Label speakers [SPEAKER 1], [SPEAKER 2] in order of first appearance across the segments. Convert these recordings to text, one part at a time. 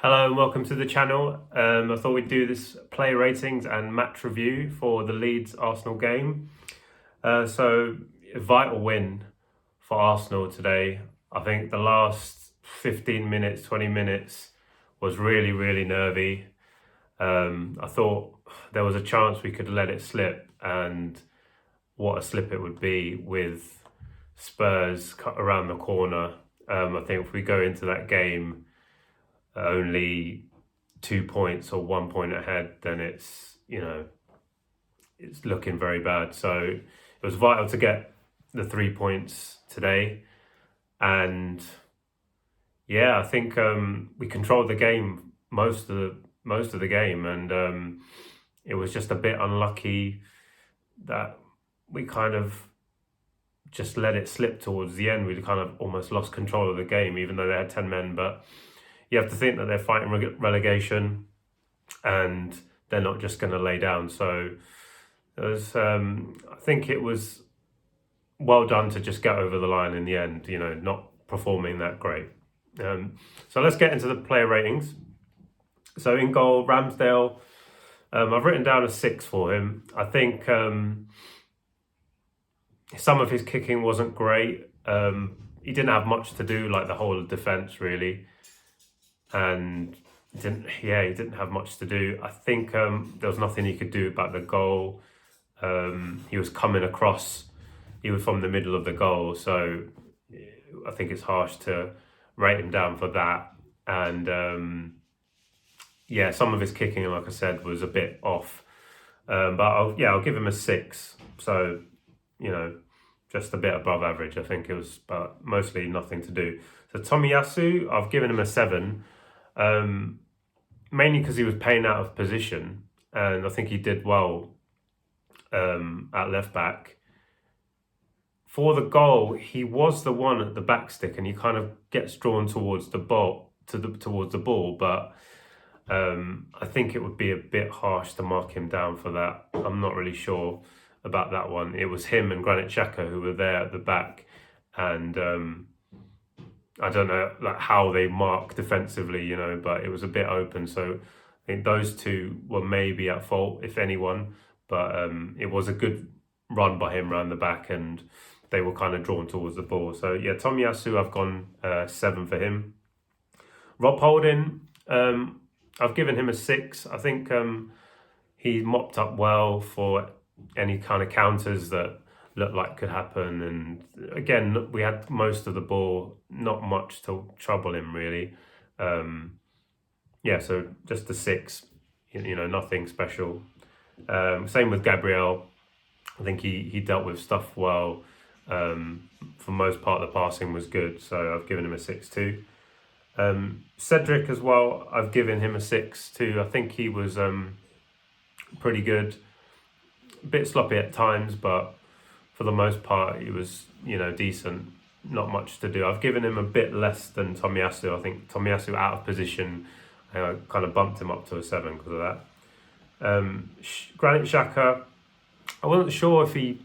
[SPEAKER 1] Hello and welcome to the channel. I thought we'd do this player ratings and match review for the Leeds Arsenal game. A vital win for Arsenal today. I think the last 15 minutes, 20 minutes was really, really nervy. I thought there was a chance we could let it slip, and what a slip it would be with Spurs around the corner. I think if we go into that game only 2 points or 1 point ahead, then it's looking very bad. So it was vital to get the 3 points today, and yeah, I think we controlled the game most of the game, and it was just a bit unlucky that we kind of just let it slip towards the end. We kind of almost lost control of the game, even though they had 10 men, but you have to think that they're fighting relegation and they're not just going to lay down. So I think it was well done to just get over the line in the end, not performing that great. So let's get into the player ratings. So in goal, Ramsdale, I've written down a 6 for him. I think some of his kicking wasn't great. He didn't have much to do, like the whole of defence really. And he didn't have much to do. I think there was nothing he could do about the goal. He was coming across, he was from the middle of the goal, so I think it's harsh to rate him down for that. And some of his kicking, like I said, was a bit off. But I'll give him a 6. So, just a bit above average. I think it was, but mostly nothing to do. So Tomiyasu, I've given him a 7. Mainly because he was playing out of position, and I think he did well at left back. For the goal, he was the one at the back stick, and he kind of gets drawn towards the ball, towards the ball. But I think it would be a bit harsh to mark him down for that. I'm not really sure about that one. It was him and Granit Xhaka who were there at the back, and I don't know how they mark defensively, but it was a bit open. So I think those two were maybe at fault, if anyone. But it was a good run by him around the back, and they were kind of drawn towards the ball. So yeah, Tomiyasu, I've gone 7 for him. Rob Holding, I've given him a 6. I think he mopped up well for any kind of counters that looked like could happen, and again we had most of the ball, not much to trouble him really. So just a 6, nothing special. Same with Gabriel. I think he dealt with stuff well. For most part the passing was good, so I've given him a 6 too. Cedric as well, I've given him a 6 too. I think he was pretty good, a bit sloppy at times, but for the most part, he was, decent. Not much to do. I've given him a bit less than Tomiyasu. I think Tomiyasu out of position, I kind of bumped him up to a 7 because of that. Granit Xhaka, I wasn't sure if he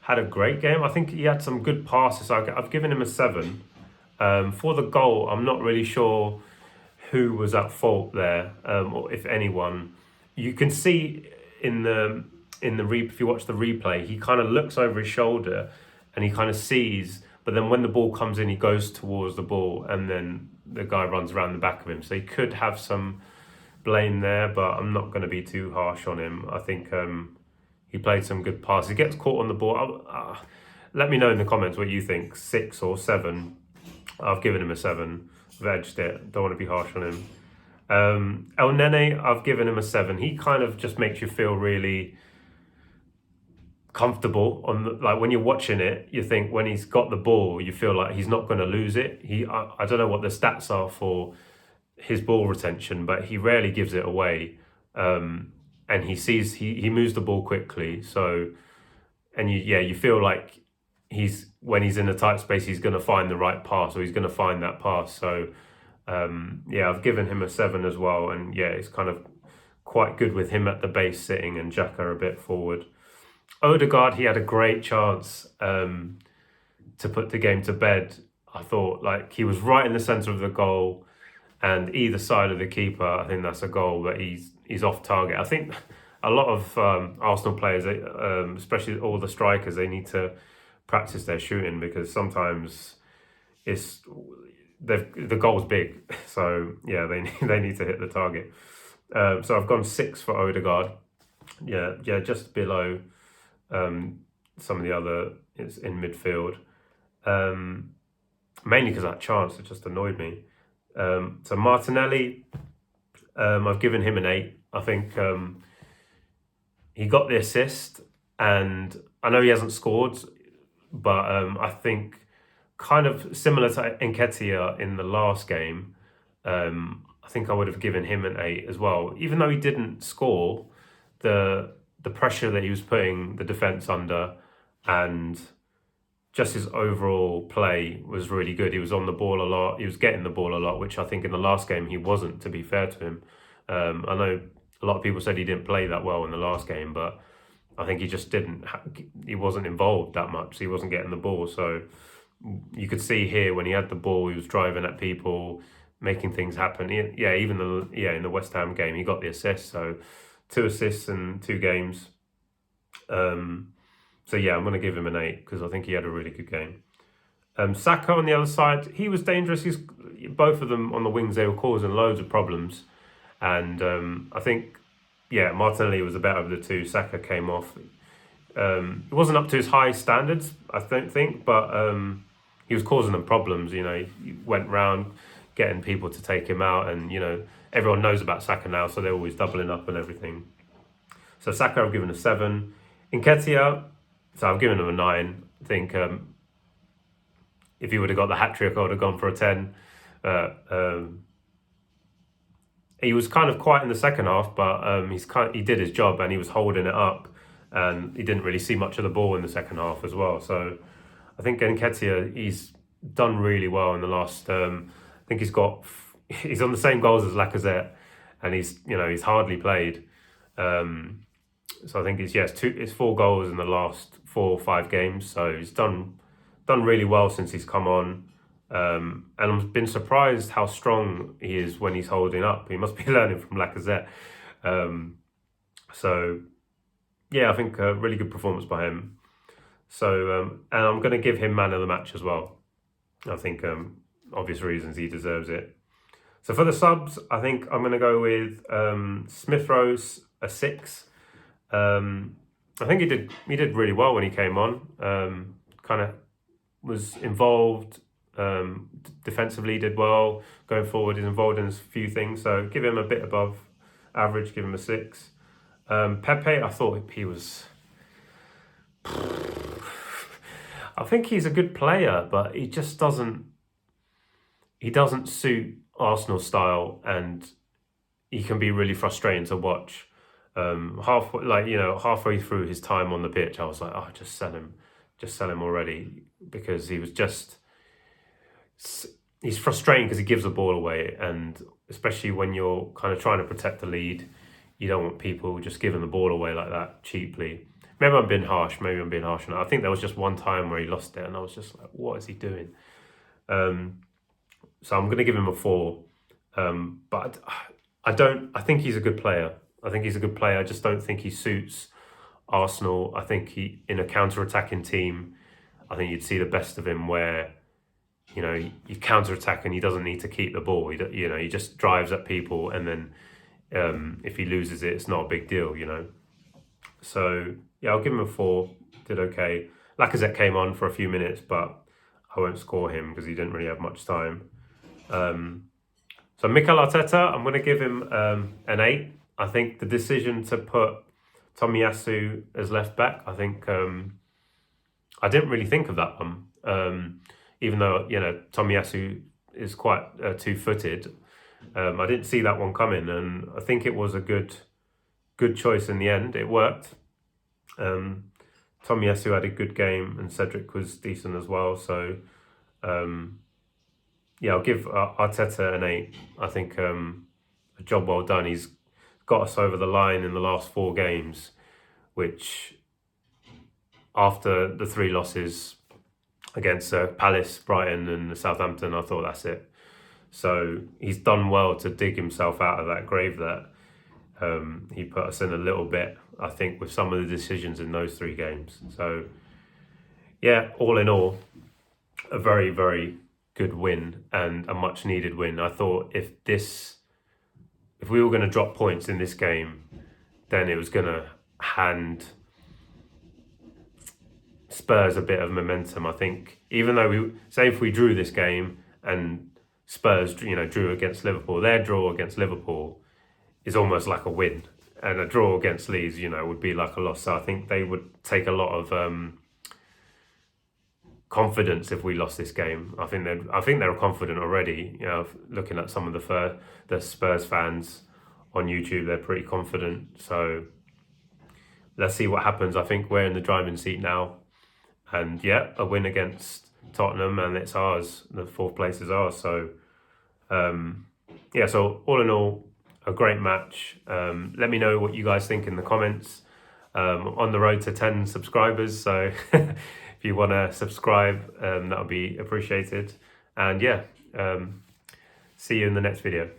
[SPEAKER 1] had a great game. I think he had some good passes. So I've given him a 7. For the goal, I'm not really sure who was at fault there, or if anyone. You can see if you watch the replay, he kind of looks over his shoulder and he kind of sees, but then when the ball comes in, he goes towards the ball, and then the guy runs around the back of him. So he could have some blame there, but I'm not going to be too harsh on him. I think he played some good passes. He gets caught on the ball. Let me know in the comments what you think, 6 or 7. I've given him a 7. I've edged it. Don't want to be harsh on him. El Nene, I've given him a 7. He kind of just makes you feel really comfortable like when you're watching it. You think when he's got the ball, you feel like he's not going to lose it. I don't know what the stats are for his ball retention, but he rarely gives it away. And he moves the ball quickly. So, and you feel like when he's in a tight space, he's going to find the right pass, or he's going to find that pass. So I've given him a 7 as well. And it's kind of quite good with him at the base sitting and Xhaka a bit forward. Odegaard, he had a great chance to put the game to bed. I thought he was right in the centre of the goal, and either side of the keeper, I think that's a goal that he's off target. I think a lot of Arsenal players, especially all the strikers, they need to practice their shooting, because sometimes it's the goal's big. So yeah, they need to hit the target. So I've gone 6 for Odegaard. Yeah, just below some of the other is in midfield. Mainly because that chance, it just annoyed me. So Martinelli, I've given him an 8. I think he got the assist, and I know he hasn't scored, but I think kind of similar to Nketiah in the last game, I think I would have given him an 8 as well. Even though he didn't score, the pressure that he was putting the defence under, and just his overall play was really good. He was on the ball a lot. He was getting the ball a lot, which I think in the last game he wasn't, to be fair to him. I know a lot of people said he didn't play that well in the last game, but I think he just didn't. He wasn't involved that much. So he wasn't getting the ball. So you could see here when he had the ball, he was driving at people, making things happen. In the West Ham game, he got the assist. So 2 assists in 2 games. So yeah, I'm going to give him an 8 because I think he had a really good game. Saka on the other side, he was dangerous. Both of them on the wings, they were causing loads of problems. And I think, Martinelli was the better of the two. Saka came off. It wasn't up to his high standards, I don't think, but he was causing them problems. He went round getting people to take him out, and everyone knows about Saka now, so they're always doubling up and everything. So Saka, I've given a 7. Nketiah, so I've given him a 9. I think if he would have got the hat trick, I would have gone for a 10. He was kind of quiet in the second half, but he did his job and he was holding it up, and he didn't really see much of the ball in the second half as well. So I think Nketiah, he's done really well in the last. I think he's on the same goals as Lacazette, and he's hardly played. So I think it's 4 goals in the last 4 or 5 games. So he's done really well since he's come on. And I've been surprised how strong he is when he's holding up. He must be learning from Lacazette. I think a really good performance by him. So, and I'm going to give him man of the match as well. I think, obvious reasons, he deserves it. So for the subs, I think I'm going to go with Smith Rowe, a 6. I think he did really well when he came on. Kind of was involved. Defensively did well. Going forward, he's involved in a few things. So give him a bit above average. Give him a 6. Pepe, I thought he was. I think he's a good player, but he just doesn't. He doesn't suit Arsenal style, and he can be really frustrating to watch. Halfway through his time on the pitch, I was like, oh, just sell him already, because he was just. He's frustrating because he gives the ball away, and especially when you're kind of trying to protect the lead, you don't want people just giving the ball away like that cheaply. Maybe I'm being harsh. I think there was just one time where he lost it, and I was just like, what is he doing? So I'm going to give him a 4. But I think he's a good player. I just don't think he suits Arsenal. I think in a counter-attacking team, I think you'd see the best of him where, you counter-attack and he doesn't need to keep the ball. He just drives at people, and then if he loses it, it's not a big deal, So, I'll give him a 4. Did okay. Lacazette came on for a few minutes, but I won't score him because he didn't really have much time. So Mikel Arteta, I'm going to give him an 8. I think the decision to put Tomiyasu as left back, I think I didn't really think of that one. Even though Tomiyasu is quite 2-footed, I didn't see that one coming, and I think it was a good choice in the end. It worked. Tomiyasu had a good game, and Cedric was decent as well. So I'll give Arteta an 8. I think a job well done. He's got us over the line in the last 4 games, which after the 3 losses against Palace, Brighton and Southampton, I thought that's it. So he's done well to dig himself out of that grave that he put us in a little bit, I think, with some of the decisions in those 3 games. So yeah, all in all, a very, very good win and a much needed win. I thought if we were going to drop points in this game, then it was going to hand Spurs a bit of momentum. I think even though if we drew this game and Spurs, drew against Liverpool, their draw against Liverpool is almost like a win, and a draw against Leeds, would be like a loss. So I think they would take a lot of confidence if we lost this game. I think they're confident already. Looking at some of the Spurs fans on YouTube, they're pretty confident. So let's see what happens. I think we're in the driving seat now, and yeah, a win against Tottenham and it's ours. The 4th place is ours. So yeah, so all in all, a great match. Let me know what you guys think in the comments. On the road to 10 subscribers, so if you want to subscribe, that would be appreciated. And yeah, see you in the next video.